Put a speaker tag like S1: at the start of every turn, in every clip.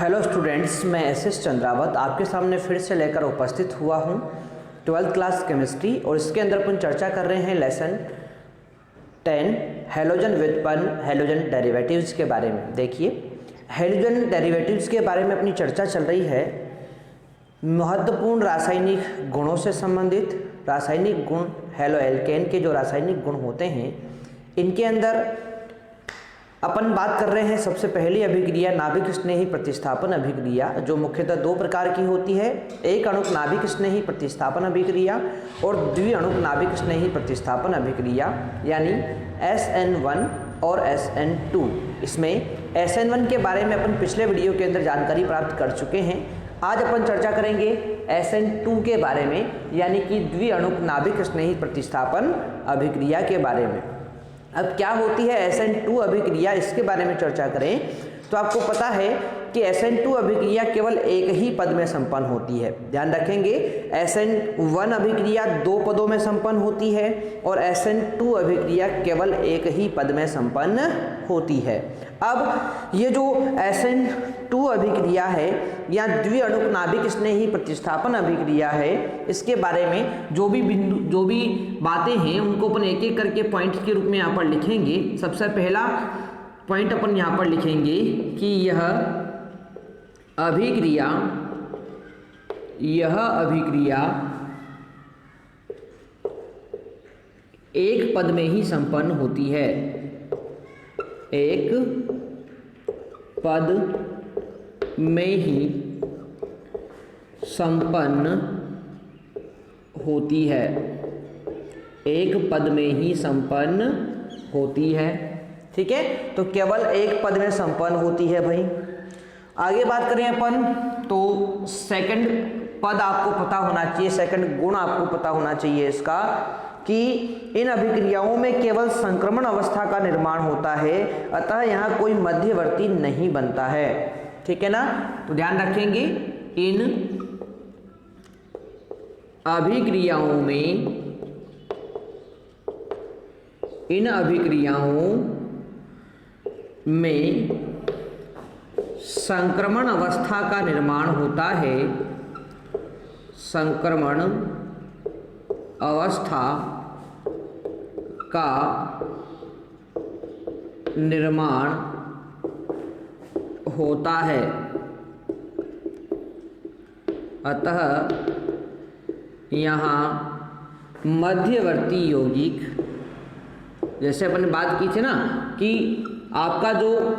S1: Hello students, मैं S Chandrawat आपके सामने फिर से लेकर उपस्थित हुआ हूँ 12th क्लास केमिस्ट्री। और इसके अंदर अपन चर्चा कर रहे हैं लेसन 10 हैलोजन व्युत्पन्न हैलोजन डेरिवेटिव्स के बारे में। देखिए, हैलोजन डेरिवेटिव्स के बारे में अपनी चर्चा चल रही है महत्वपूर्ण रासायनिक गुणों से संबंधित। रासायनिक गुण हैलो एल्केन के जो रासायनिक गुण होते हैं, इनके अंदर अपन बात कर रहे हैं सबसे पहली अभिक्रिया नाभिक स्नेही प्रतिस्थापन अभिक्रिया, जो मुख्यतः दो प्रकार की होती है। एक अणुक नाभिक स्नेही प्रतिस्थापन अभिक्रिया और द्विअणुक नाभिक स्नेही प्रतिस्थापन अभिक्रिया, यानी SN1 और SN2। इसमें SN1 के बारे में अपन पिछले वीडियो के अंदर जानकारी प्राप्त कर चुके हैं। आज अपन चर्चा करेंगे SN2 के बारे में, यानी कि द्विअणुक नाभिक स्नेही प्रतिस्थापन अभिक्रिया के बारे में। अब क्या होती है SN2 अभिक्रिया, इसके बारे में चर्चा करें तो आपको पता है कि SN2 अभिक्रिया केवल एक ही पद में संपन्न होती है। ध्यान रखेंगे, SN1 अभिक्रिया दो पदों में संपन्न होती है और SN2 अभिक्रिया केवल एक ही पद में संपन्न होती है। अब ये जो SN2 अभिक्रिया है या द्विअणुक नाभिक स्नेही प्रतिस्थापन अभिक्रिया है, इसके बारे में जो भी बातें हैं उनको अपन एक एक करके पॉइंट के रूप में यहाँ पर लिखेंगे। सबसे पहला पॉइंट अपन यहाँ पर लिखेंगे कि यह अभिक्रिया एक पद में ही संपन्न होती है। एक पद में ही संपन्न होती है। एक पद में ही संपन्न होती है। ठीक है, तो केवल एक पद में संपन्न होती है भाई। आगे बात करें अपन तो सेकंड पद आपको पता होना चाहिए, सेकंड गुण आपको पता होना चाहिए इसका, कि इन अभिक्रियाओं में केवल संक्रमण अवस्था का निर्माण होता है, अतः यहाँ कोई मध्यवर्ती नहीं बनता है। ठीक है ना, तो ध्यान रखेंगे, इन अभिक्रियाओं में संक्रमण अवस्था का निर्माण होता है। संक्रमण अवस्था का निर्माण होता है, अतः यहाँ मध्यवर्ती यौगिक, जैसे अपन ने बात की थी ना कि आपका जो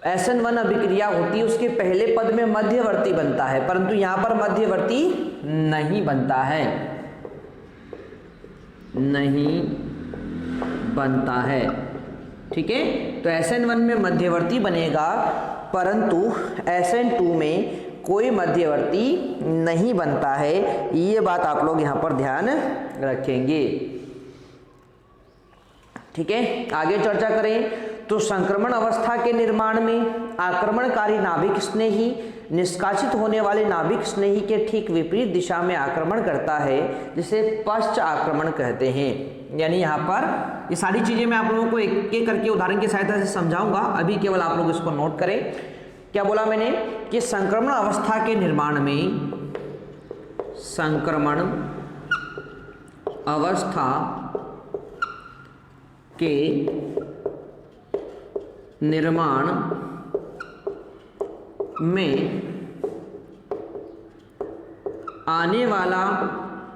S1: SN1 अभिक्रिया होती है उसके पहले पद में मध्यवर्ती बनता है, परंतु यहाँ पर मध्यवर्ती नहीं बनता है, नहीं बनता है। ठीक है, तो SN1 में मध्यवर्ती बनेगा, परंतु SN2 में कोई मध्यवर्ती नहीं बनता है। ये बात आप लोग यहाँ पर ध्यान रखेंगे। ठीक है, आगे चर्चा करें तो संक्रमण अवस्था के निर्माण में आक्रमणकारी नाभिक स्नेही निष्कासित होने वाले नाभिक स्नेही के ठीक विपरीत दिशा में आक्रमण करता है, जिसे पश्च आक्रमण कहते हैं। यानी यहाँ पर ये सारी चीजें मैं आप लोगों को एक एक करके उदाहरण की सहायता से समझाऊंगा, अभी केवल आप लोग इसको नोट करें। क्या बोला मैंने कि संक्रमण अवस्था के निर्माण में, संक्रमण अवस्था के निर्माण में आने वाला आक्रमणकारी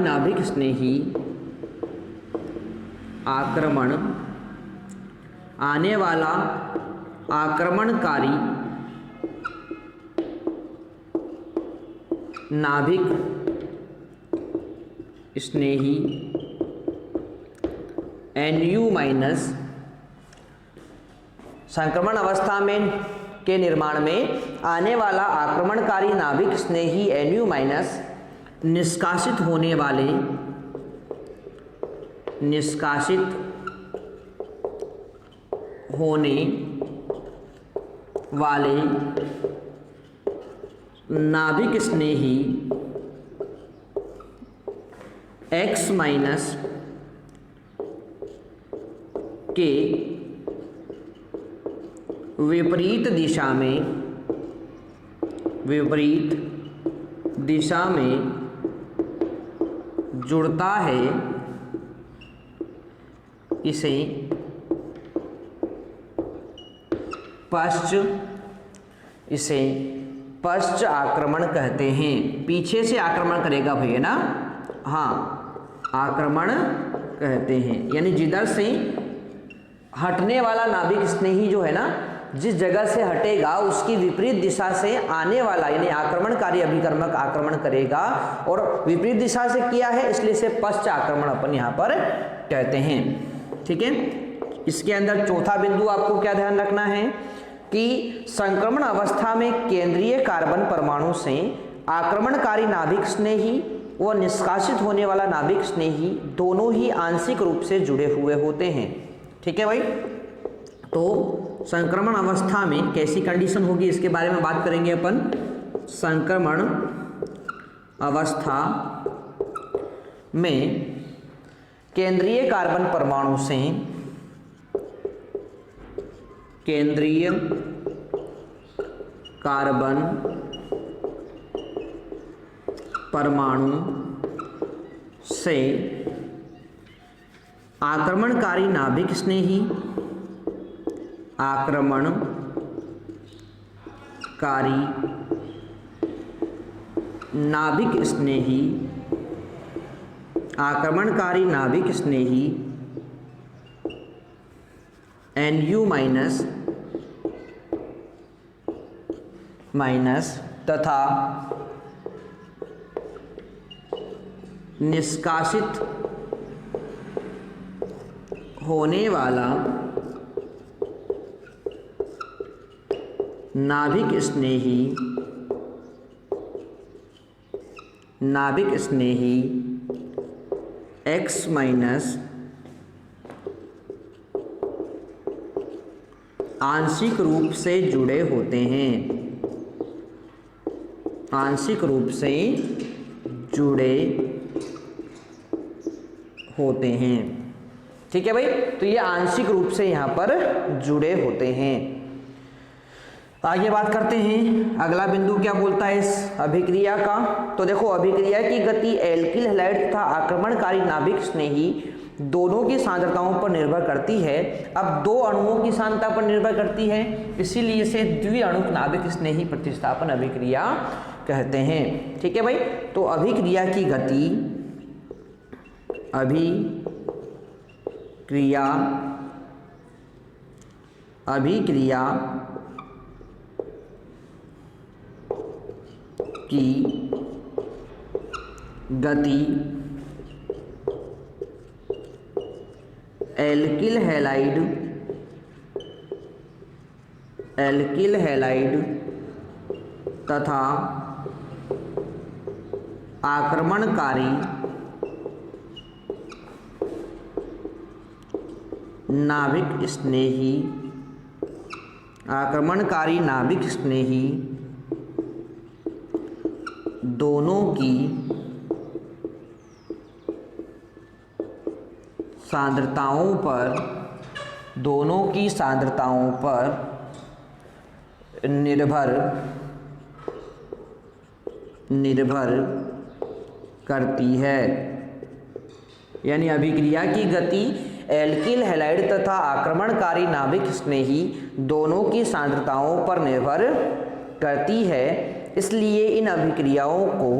S1: नाभिक स्नेही, आने वाला आक्रमणकारी नाभिक स्नेही Nu- संक्रमण अवस्था में के निर्माण में आने वाला आक्रमणकारी नाभिक स्नेही Nu- निष्कासित होने वाले नाभिक स्नेही X- के विपरीत दिशा में जुड़ता है, इसे पश्च आक्रमण कहते हैं। पीछे से आक्रमण करेगा भैया ना, हाँ, आक्रमण कहते हैं। यानी जिधर से हटने वाला नाभिक स्नेही जो है ना, जिस जगह से हटेगा उसकी विपरीत दिशा से आने वाला यानी आक्रमणकारी अभिकर्मक आक्रमण करेगा, और विपरीत दिशा से किया है इसलिए इसे पश्च आक्रमण अपन यहाँ पर कहते हैं। ठीक है, इसके अंदर चौथा बिंदु आपको क्या ध्यान रखना है कि संक्रमण अवस्था में केंद्रीय कार्बन परमाणु से आक्रमणकारी नाभिक स्नेही व निष्कासित होने वाला नाभिक स्नेही दोनों ही आंशिक रूप से जुड़े हुए होते हैं। ठीक है भाई, तो संक्रमण अवस्था में कैसी कंडीशन होगी इसके बारे में बात करेंगे अपन। संक्रमण अवस्था में केंद्रीय कार्बन परमाणु से केंद्रीय कार्बन परमाणु से आक्रमणकारी नाभिक स्नेही आक्रमणकारी नाभिक स्नेही Nu माइनस तथा निष्कासित होने वाला नाभिक स्नेही X माइनस आंशिक रूप से जुड़े होते हैं, आंशिक रूप से जुड़े होते हैं। ठीक है भाई, तो ये आंशिक रूप से यहाँ पर जुड़े होते हैं। आगे बात करते हैं, अगला बिंदु क्या बोलता है इस अभिक्रिया का। तो देखो, अभिक्रिया की गति एल्किल हैलाइड तथा आक्रमणकारी नाभिक स्नेही दोनों की सांद्रताओं पर निर्भर करती है। अब दो अणुओं की सांद्रता पर निर्भर करती है, इसीलिए इसे द्विअणुक नाभिक स्नेही प्रतिस्थापन अभिक्रिया कहते हैं। ठीक है भाई, तो अभिक्रिया की गति अभिक्रिया की गति एल्किल हैलाइड तथा आक्रमणकारी नाभिक स्नेही दोनों की सांद्रताओं पर निर्भर करती है। यानी अभिक्रिया की गति एल्किल हैलाइड तथा आक्रमणकारी नाभिक स्नेही दोनों की सांद्रताओं पर निर्भर करती है, इसलिए इन अभिक्रियाओं को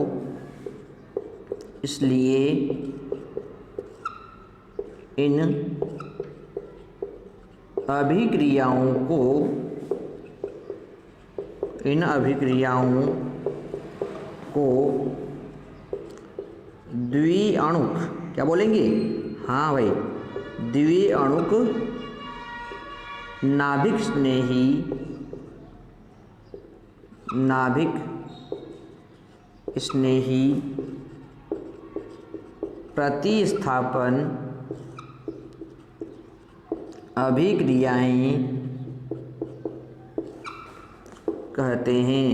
S1: द्विअणुक क्या बोलेंगे, हाँ भाई, द्विअणुक नाभिक स्नेही प्रतिस्थापन अभिक्रियाएं कहते हैं।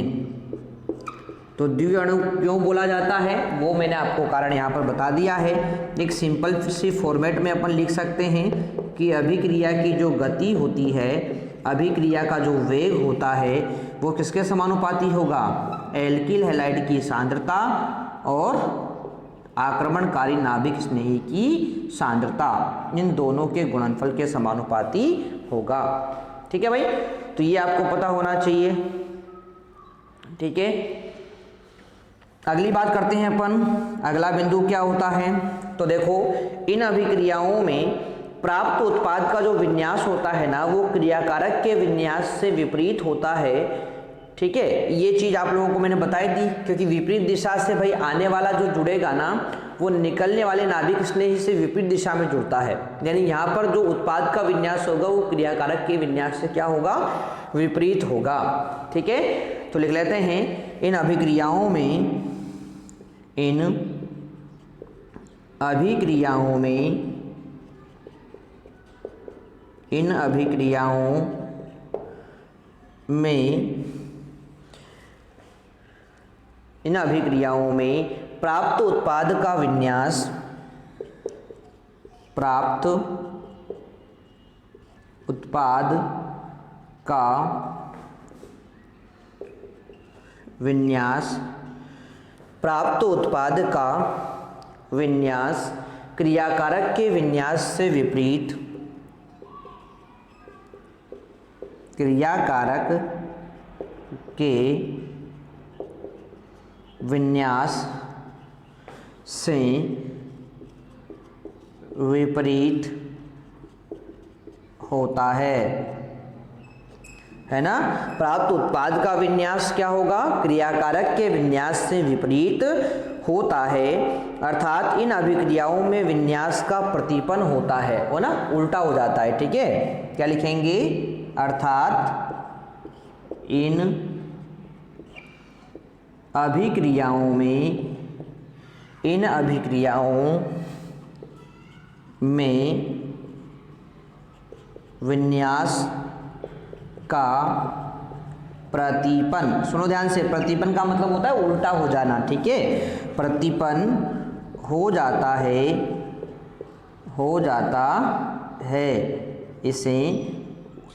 S1: तो द्विअणुक क्यों बोला जाता है वो मैंने आपको कारण यहाँ पर बता दिया है। एक सिंपल सी फॉर्मेट में अपन लिख सकते हैं कि अभिक्रिया की जो गति होती है, अभिक्रिया का जो वेग होता है वो किसके समानुपाती होगा? एल्किल हैलाइड की सांद्रता और आक्रमणकारी नाभिक स्नेही की सांद्रता, इन दोनों के गुणनफल के समानुपाती होगा। ठीक है भाई, तो ये आपको पता होना चाहिए। ठीक है, अगली बात करते हैं अपन, अगला बिंदु क्या होता है? तो देखो, इन अभिक्रियाओं में प्राप्त उत्पाद का जो विन्यास होता है ना, वो क्रियाकारक के विन्यास से विपरीत होता है। ठीक है, ये चीज़ आप लोगों को मैंने बताई दी, क्योंकि विपरीत दिशा से भाई आने वाला जो जुड़ेगा ना, वो निकलने वाले नाभिक स्नेही से विपरीत दिशा में जुड़ता है। यानी यहाँ पर जो उत्पाद का विन्यास होगा वो क्रियाकारक के विन्यास से क्या होगा? विपरीत होगा। ठीक है, तो लिख लेते हैं, इन अभिक्रियाओं में इन अभिक्रियाओं में प्राप्त उत्पाद का विन्यास क्रियाकारक के विन्यास से विपरीत, क्रियाकारक के विन्यास से विपरीत होता है ना। प्राप्त उत्पाद का विन्यास क्या होगा? क्रियाकारक के विन्यास से विपरीत होता है, अर्थात इन अभिक्रियाओं में विन्यास का प्रतिपन्न होता है, वो ना उल्टा हो जाता है। ठीक है, क्या लिखेंगे? अर्थात इन अभिक्रियाओं में विन्यास का प्रतिपन्न, सुनो ध्यान से, प्रतिपन्न का मतलब होता है उल्टा हो जाना। ठीक है, प्रतिपन्न हो जाता है, इसे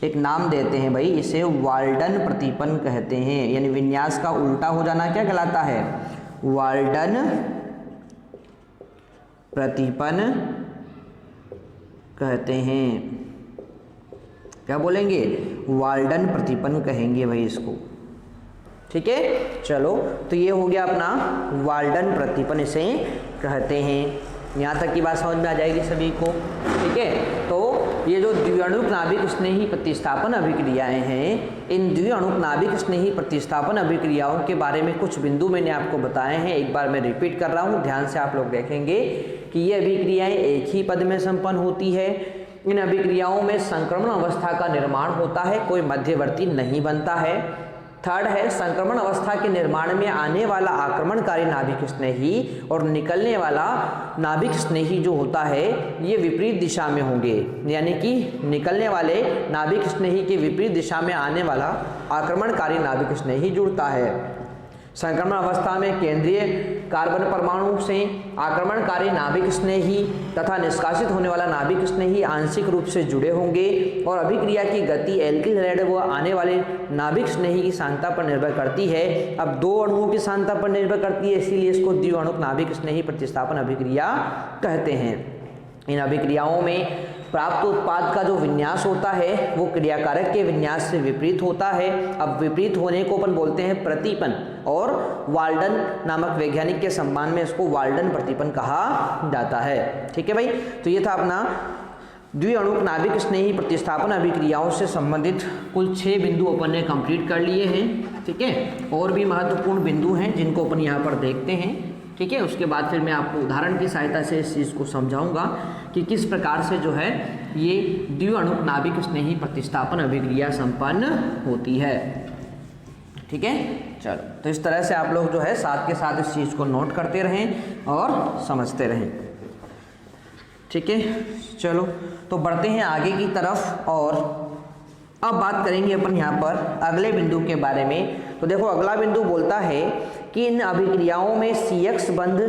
S1: एक नाम देते हैं भाई, इसे वाल्डन प्रतिपन्न कहते हैं। यानी विन्यास का उल्टा हो जाना क्या कहलाता है? वाल्डन प्रतिपन्न कहते हैं। क्या बोलेंगे? वाल्डन प्रतिपन्न कहेंगे भाई इसको। ठीक है, चलो, तो ये हो गया अपना वाल्डन प्रतिपन्न इसे कहते हैं। यहाँ तक की बात समझ में आ जाएगी सभी को। ठीक है, तो ये जो द्विअणुक नाभिक स्नेही प्रतिस्थापन अभिक्रियाएं हैं, इन द्विअणुक नाभिक स्नेही प्रतिस्थापन अभिक्रियाओं के बारे में कुछ बिंदु मैंने आपको बताए हैं। एक बार मैं रिपीट कर रहा हूँ, ध्यान से आप लोग देखेंगे कि ये अभिक्रियाएं एक ही पद में संपन्न होती है। इन अभिक्रियाओं में संक्रमण अवस्था का निर्माण होता है, कोई मध्यवर्ती नहीं बनता है। थर्ड है, संक्रमण अवस्था के निर्माण में आने वाला आक्रमणकारी नाभिक स्नेही और निकलने वाला नाभिक स्नेही जो होता है ये विपरीत दिशा में होंगे, यानी कि निकलने वाले नाभिक स्नेही के विपरीत दिशा में आने वाला आक्रमणकारी नाभिक स्नेही जुड़ता है। संक्रमण अवस्था में केंद्रीय कार्बन परमाणु से आक्रमणकारी नाभिक स्नेही तथा निष्कासित होने वाला नाभिक स्नेही आंशिक रूप से जुड़े होंगे और अभिक्रिया की गति एल्किल हैलाइड व आने वाले नाभिक स्नेही की सांद्रता पर निर्भर करती है। अब दो अणुओं की सांद्रता पर निर्भर करती है, इसीलिए इसको द्विअणुक नाभिक स्नेही प्रतिस्थापन अभिक्रिया कहते हैं। इन अभिक्रियाओं में प्राप्त उत्पाद का जो विन्यास होता है वो क्रियाकारक के विन्यास से विपरीत होता है। अब विपरीत होने को अपन बोलते हैं प्रतिपन्न, और वाल्डन नामक वैज्ञानिक के सम्मान में इसको वाल्डन प्रतिपन्न कहा जाता है। ठीक है भाई, तो ये था अपना द्विअणुक नाभिक स्नेही प्रतिस्थापन अभिक्रियाओं से संबंधित कुल 6 बिंदु अपन ने कंप्लीट कर लिए हैं। ठीक है, और भी महत्वपूर्ण बिंदु हैं जिनको अपन यहाँ पर देखते हैं। ठीक है, उसके बाद फिर मैं आपको उदाहरण की सहायता से इस चीज़ को समझाऊंगा कि किस प्रकार से जो है ये द्विअणुक नाभिक स्नेही प्रतिस्थापन अभिक्रिया संपन्न होती है। ठीक है, चलो, तो इस तरह से आप लोग जो है साथ के साथ इस चीज़ को नोट करते रहें और समझते रहें। ठीक है, चलो, तो बढ़ते हैं आगे की तरफ और अब बात करेंगे अपन यहाँ पर अगले बिंदु के बारे में। तो देखो, अगला बिंदु बोलता है कि इन अभिक्रियाओं में CX बंध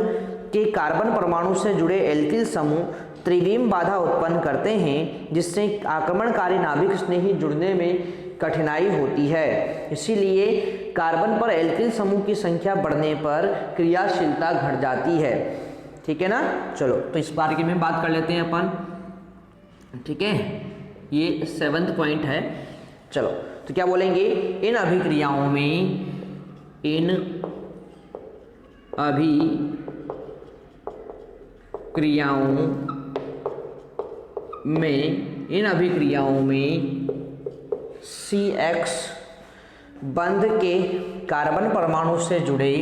S1: के कार्बन परमाणु से जुड़े एल्किल समूह त्रिविम बाधा उत्पन्न करते हैं, जिससे आक्रमणकारी नाभिक स्नेही जुड़ने में कठिनाई होती है। इसीलिए कार्बन पर एल्किल समूह की संख्या बढ़ने पर क्रियाशीलता घट जाती है। ठीक है ना। चलो तो इस बारे में बात कर लेते हैं अपन। ठीक है, ये 7th पॉइंट है। चलो तो क्या बोलेंगे, इन अभिक्रियाओं में इन अभिक्रियाओं में CX बंध के कार्बन परमाणु से जुड़े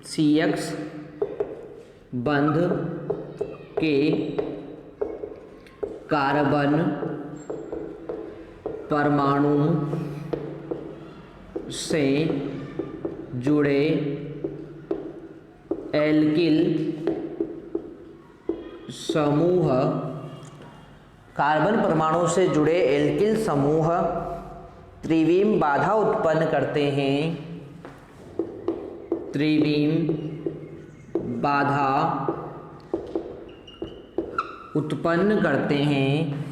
S1: CX बंध के कार्बन परमाणु से जुड़े एल्किल समूह, कार्बन परमाणु से जुड़े एल्किल समूह त्रिविम बाधा उत्पन्न करते हैं। त्रिविम बाधा उत्पन्न करते हैं,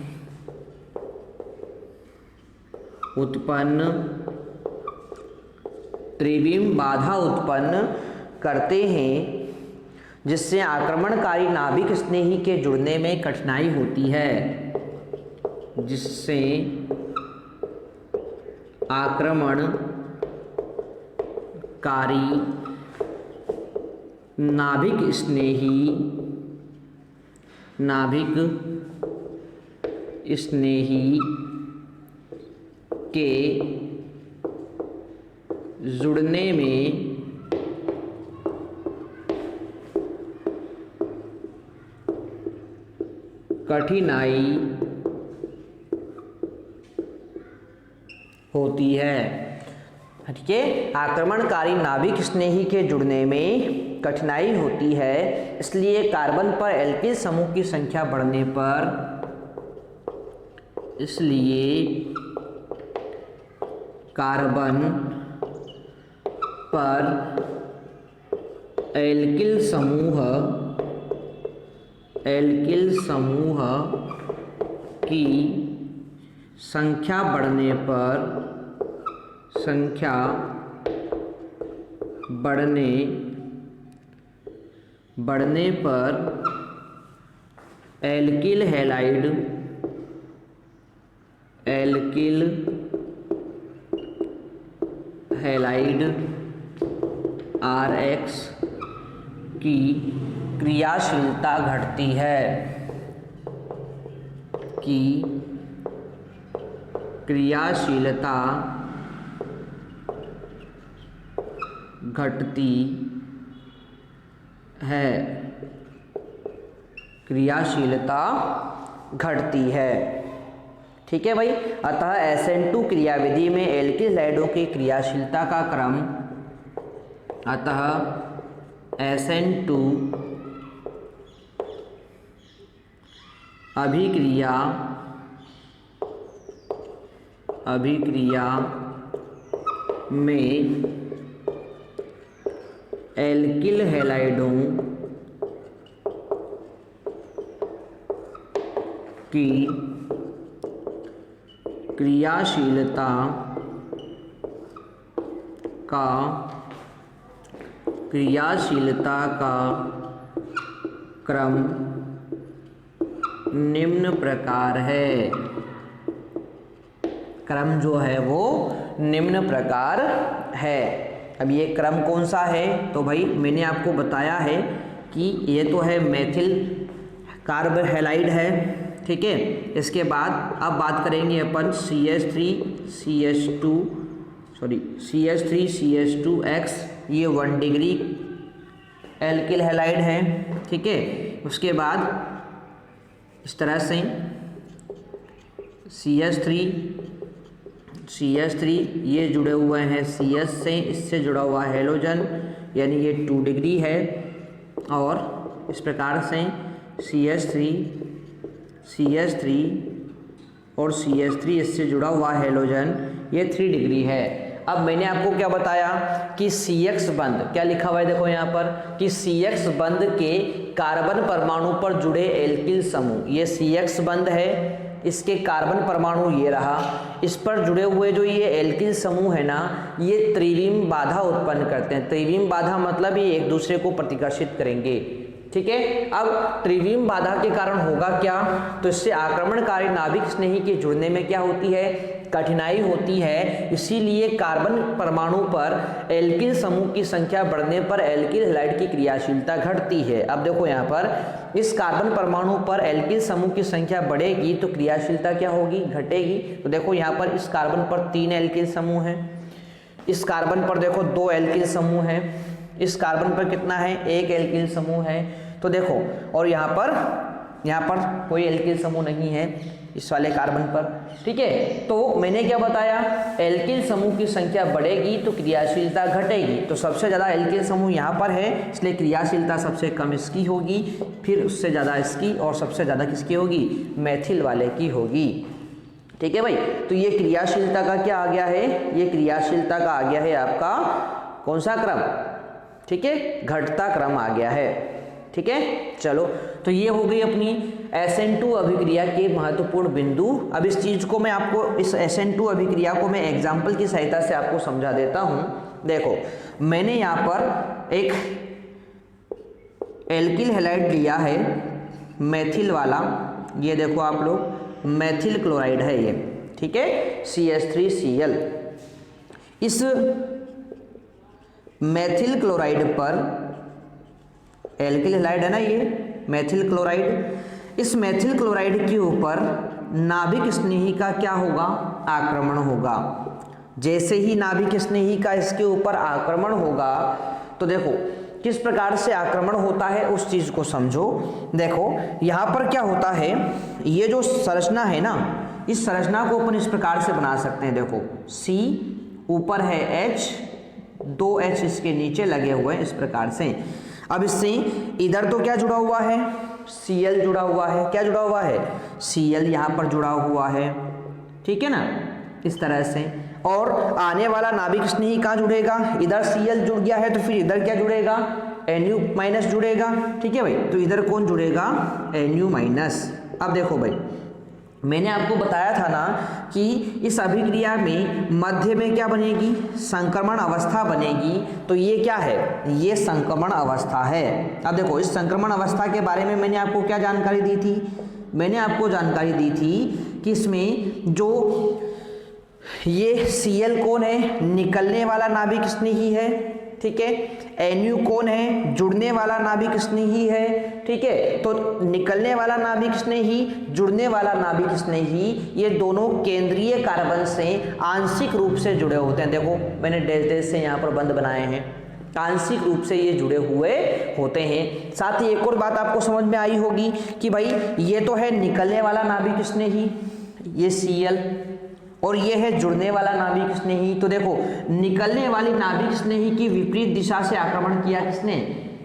S1: त्रिविम बाधा उत्पन्न करते हैं, जिससे आक्रमणकारी नाभिक स्नेही के जुड़ने में कठिनाई होती है। जिससे आक्रमणकारी नाभिक स्नेही के जुड़ने में कठिनाई होती है। ठीक है, आक्रमणकारी नाभिक स्नेही के जुड़ने में कठिनाई होती है, इसलिए कार्बन पर एल्किल समूह की संख्या बढ़ने पर कार्बन पर एल्किल समूह की संख्या बढ़ने पर एल्किल हैलाइड RX की क्रियाशीलता घटती है, क्रियाशीलता घटती है। ठीक है भाई। अतः SN2 क्रियाविधि में एल्किल हैलाइडों की क्रियाशीलता का क्रम, SN2 अभिक्रिया में एल्किल हैलाइडों की क्रियाशीलता का क्रम निम्न प्रकार है। क्रम जो है वो निम्न प्रकार है। अब ये क्रम कौन सा है, तो भाई मैंने आपको बताया है कि ये तो है मेथिल कार्बोहैलाइड है। ठीक है, इसके बाद अब बात करेंगे अपन CH3CH2X, ये 1 डिग्री एल्किल हैलाइड है। ठीक है, उसके बाद इस तरह से CH3 ये जुड़े हुए हैं CH से, इससे जुड़ा हुआ हैलोजन, यानी ये 2 डिग्री है। और इस प्रकार से CH3 और CH3 इससे जुड़ा हुआ हैलोजन, ये 3 डिग्री है। अब मैंने आपको क्या बताया कि CX बंध, क्या लिखा हुआ है देखो यहाँ पर कि CX बंध के कार्बन परमाणु पर जुड़े एल्किल समूह, ये CX बंध है, इसके कार्बन परमाणु ये रहा, इस पर जुड़े हुए जो ये एल्किल समूह है ना, ये त्रिविम बाधा उत्पन्न करते हैं। त्रिविम बाधा मतलब ये एक दूसरे को प्रतिकर्षित करेंगे, ठीक है। अब त्रिविम बाधा के कारण होगा क्या, तो इससे आक्रमणकारी नाभिक स्नेही के जुड़ने में क्या होती है, कठिनाई होती है। इसीलिए कार्बन परमाणु पर एल्किल समूह की संख्या बढ़ने पर एल्किल हैलाइड की क्रियाशीलता घटती है। अब देखो यहाँ पर इस कार्बन परमाणु पर एल्किल समूह की संख्या बढ़ेगी तो क्रियाशीलता क्या होगी, घटेगी। तो देखो यहाँ पर इस कार्बन पर 3 एल्किल समूह है, इस कार्बन पर देखो 2 एल्किल समूह है, इस कार्बन पर कितना है, 1 एल्किल समूह है। तो देखो, और यहाँ पर कोई एल्किल समूह नहीं है इस वाले कार्बन पर, ठीक है। तो मैंने क्या बताया, एल्किल समूह की संख्या बढ़ेगी तो क्रियाशीलता घटेगी। तो सबसे ज़्यादा एल्किल समूह यहाँ पर है, इसलिए क्रियाशीलता सबसे कम इसकी होगी, फिर उससे ज़्यादा इसकी, और सबसे ज़्यादा किसकी होगी, मैथिल वाले की होगी, ठीक है भाई। तो ये क्रियाशीलता का क्या आ गया है, ये क्रियाशीलता का आ गया है आपका कौन सा क्रम, ठीक है, घटता क्रम आ गया है, ठीक है। चलो, तो ये हो गई अपनी SN2 अभिक्रिया के महत्वपूर्ण बिंदु। अब इस चीज को मैं आपको, इस SN2 अभिक्रिया को मैं एग्जाम्पल की सहायता से आपको समझा देता हूं। देखो, मैंने यहाँ पर एक एल्किल हैलाइड लिया है मैथिल वाला, ये देखो आप लोग, मैथिल क्लोराइड है ये, ठीक है, CH3Cl। इस मैथिल क्लोराइड पर, एल्किल हैलाइड है ना ये मैथिल क्लोराइड, इस मैथिल क्लोराइड के ऊपर नाभिक स्नेही का क्या होगा, आक्रमण होगा। जैसे ही नाभिक स्नेही का इसके ऊपर आक्रमण होगा, तो देखो किस प्रकार से आक्रमण होता है उस चीज को समझो। देखो यहाँ पर क्या होता है, ये जो संरचना है ना, इस संरचना को अपन इस प्रकार से बना सकते हैं। देखो C, ऊपर है H, 2 H इसके नीचे लगे हुए हैं इस प्रकार से। अब इससे इधर तो क्या जुड़ा हुआ है, Cl जुड़ा हुआ है, क्या जुड़ा हुआ है, Cl यहाँ पर जुड़ा हुआ है, ठीक है ना, इस तरह से। और आने वाला नाभिक स्नेही कहाँ जुड़ेगा, इधर Cl जुड़ गया है तो फिर इधर क्या जुड़ेगा, Nu- जुड़ेगा, ठीक है भाई। तो इधर कौन जुड़ेगा, Nu-। अब देखो भाई, मैंने आपको बताया था ना कि इस अभिक्रिया में मध्य में क्या बनेगी, संक्रमण अवस्था बनेगी। तो ये क्या है, ये संक्रमण अवस्था है। अब देखो, इस संक्रमण अवस्था के बारे में मैंने आपको क्या जानकारी दी थी, मैंने आपको जानकारी दी थी कि इसमें जो ये Cl कौन है, निकलने वाला नाभिक स्नेही है, ठीक है। Nu कौन है, जुड़ने वाला नाभिक स्नेही है, ठीक है। तो निकलने वाला नाभिक स्नेही, जुड़ने वाला नाभिक स्नेही, ये दोनों केंद्रीय कार्बन से आंशिक रूप से जुड़े होते हैं। देखो मैंने डैश डैश से यहाँ पर बंद बनाए हैं, आंशिक रूप से ये जुड़े हुए होते हैं। साथ ही एक और बात आपको समझ में आई होगी कि भाई ये तो है निकलने वाला नाभिक स्नेही, ये Cl, और ये है जुड़ने वाला नाभिक स्नेही। तो देखो, निकलने वाली नाभिक स्नेही की विपरीत दिशा से आक्रमण किया किसने,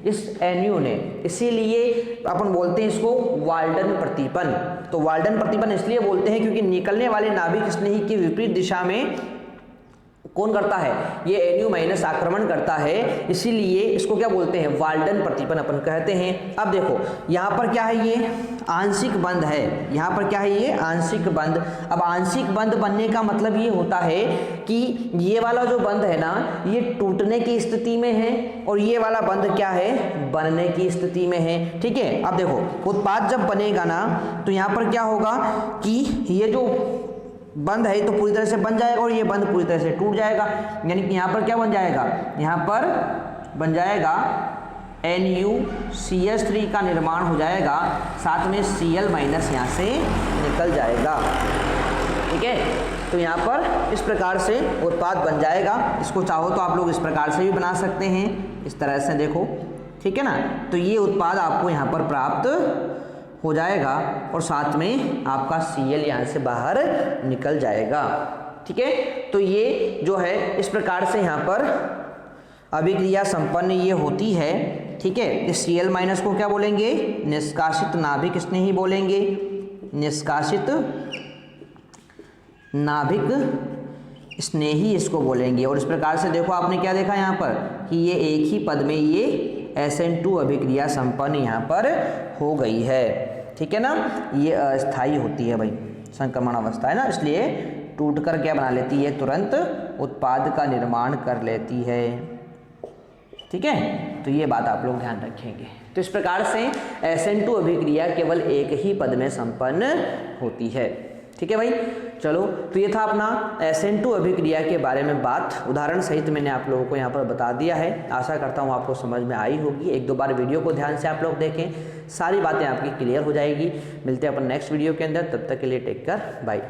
S1: इस Nu ने, इसीलिए अपन बोलते हैं इसको वाल्डन प्रतिपन। तो वाल्डन प्रतिपन इसलिए बोलते हैं क्योंकि निकलने वाले नाभिक स्नेही की विपरीत दिशा में कौन करता है, ये Nu- आक्रमण करता है, इसीलिए इसको क्या बोलते हैं, वाल्डन प्रतिपन अपन कहते हैं। अब देखो यहाँ पर क्या है, ये आंशिक बंध है, यहाँ पर क्या है, ये आंशिक बंध। अब आंशिक बंध बनने का मतलब ये होता है कि ये वाला जो बंध है ना, ये टूटने की स्थिति में है, और ये वाला बंध क्या है, बनने की स्थिति में है, ठीक है। अब देखो, उत्पाद जब बनेगा ना, तो यहाँ पर क्या होगा कि ये जो बंद है तो पूरी तरह से बन जाएगा, और ये बंद पूरी तरह से टूट जाएगा। यानी कि यहाँ पर क्या बन जाएगा, यहाँ पर बन जाएगा NuCH3 का निर्माण हो जाएगा, साथ में Cl- यहाँ से निकल जाएगा, ठीक है। तो यहाँ पर इस प्रकार से उत्पाद बन जाएगा। इसको चाहो तो आप लोग इस प्रकार से भी बना सकते हैं, इस तरह से देखो, ठीक है ना। तो ये उत्पाद आपको यहाँ पर प्राप्त हो जाएगा, और साथ में आपका Cl यहाँ से बाहर निकल जाएगा, ठीक है। तो ये जो है इस प्रकार से यहाँ पर अभिक्रिया संपन्न ये होती है, ठीक है। इस Cl- को क्या बोलेंगे, निष्कासित नाभिक स्नेही बोलेंगे, निष्कासित नाभिक स्नेही इसको बोलेंगे। और इस प्रकार से देखो आपने क्या देखा यहाँ पर कि ये एक ही पद में ये SN2 अभिक्रिया संपन्न यहाँ पर हो गई है, ठीक है ना। ये अस्थाई होती है भाई, संक्रमण अवस्था है ना, इसलिए टूटकर क्या बना लेती है, तुरंत उत्पाद का निर्माण कर लेती है, ठीक है। तो ये बात आप लोग ध्यान रखेंगे। तो इस प्रकार से SN2 अभिक्रिया केवल एक ही पद में संपन्न होती है, ठीक है भाई। चलो, तो ये था अपना SN2 अभिक्रिया के बारे में बात, उदाहरण सहित मैंने आप लोगों को यहाँ पर बता दिया है। आशा करता हूँ आपको समझ में आई होगी। एक दो बार वीडियो को ध्यान से आप लोग देखें, सारी बातें आपकी क्लियर हो जाएगी। मिलते हैं अपन नेक्स्ट वीडियो के अंदर, तब तक के लिए टेक केयर, बाय।